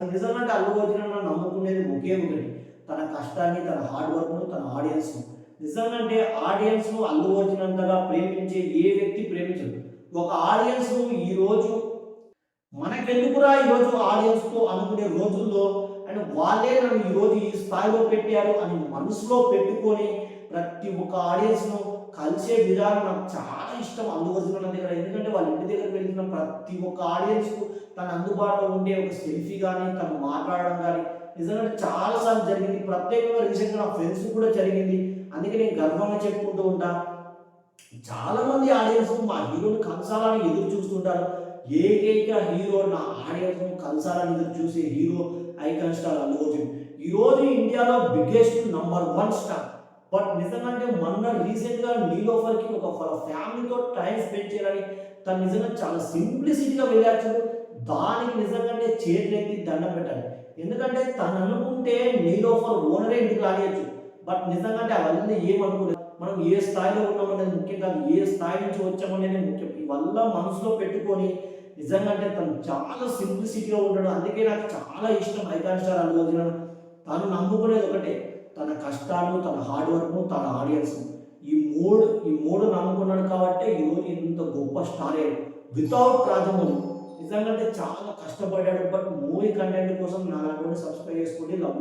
నిజంగా అల్లు అర్జున్ అన్న నమ్ముకునేది ఒకే ఒకటి. తన కష్టాన్ని, తన హార్డ్ వర్క్‌ను, తన ఆడియన్స్‌ను. నిజంగంటే అల్లు అర్జున్ అంతగా ప్రేమించే ఏ వ్యక్తి ప్రేమించడు. ఒక ఆడియన్స్‌ను ఈరోజు మనకెందుకురా ఈరోజు ఆడియన్స్‌తో అనుకునే రోజుల్లో అండ్ వాళ్ళే నన్ను ఈరోజు ఈ స్థాయిలో పెట్టారు అని మనసులో పెట్టుకొని ప్రతి ఒక్క ఆడియన్స్‌ను కలిసే విధానం నాకు చాలా ఇష్టం అల్లు అర్జున్ అన్న దగ్గర. ఎందుకంటే వాళ్ళ ఇంటి దగ్గరికి వెళ్తున్న ప్రతి ఒక్క ఆడియన్స్‌కు తన అందుబాటులో ఉండే ఒక సెల్ఫీ గాని, తను మాట్లాడడం గాని నిజంగా చాలా సార్లు జరిగింది. ప్రత్యేకంగా రీసెంట్‌గా నా ఫ్రెండ్స్ కూడా జరిగింది. అందుకే నేను గర్వంగా చెప్పుకుంటూ ఉంటా. చాలా మంది ఆడియన్స్ మా హీరోని కలసాలని ఎదురు చూస్తుంటారు. ఏకైక హీరో నా ఆడియన్స్ కలసాలని ఎదురు చూసే hero icon star Allu Arjun. ఈరోజు ఇండియాలో బిగ్గెస్ట్ నంబర్ 1 స్టార్. బట్ నిజంగా అంటే మొన్న రీసెంట్‌గా 'నీలోఫర్‌కి' వాళ్ళ ఫ్యామిలీతో టైమ్ స్పెండ్ చేయాలని తను నిజంగా చాలా సింప్లిసిటీగా వెళ్ళారు చూడు. దానికి నిజంగా అంటే చేతులెత్తి దండం పెట్టాలి. ఎందుకంటే తను అనుకుంటే 'నీలోఫర్' ఓనరే ఇంటికి రానియొచ్చు. బట్ నిజంగా అంటే అవన్నీ ఏమనుకోలేదు. మనం ఏ స్థాయిలో ఉన్నామనేది ముఖ్యం కాదు. ఏ స్థాయి నుంచి వచ్చామనేది ముఖ్యం. ఇవల్ల మనసులో పెట్టుకొని నిజంగా అంటే తను చాలా సింప్లిసిటీగా ఉంటాడు. అందుకే నాకు చాలా ఇష్టం ఐకాన్ స్టార్ అల్లు అర్జున్ అన్న. తను నమ్ముకునేది ఒకటే. తన కష్టాలు, తన హార్డ్ వర్క్‌ను, తన ఆడియన్స్‌ను. ఈ మూడు నమ్ముకున్నాడు కాబట్టే ఈరోజు ఇంత గొప్ప స్టార్ అయ్యాడు. వితౌట్ రాజమౌళి. నిజంగా అంటే చాలా కష్టపడ్డాడు. బట్ మూవీ కంటెంట్ కోసం నా సబ్స్క్రైబ్ చేసుకోండి. లవ్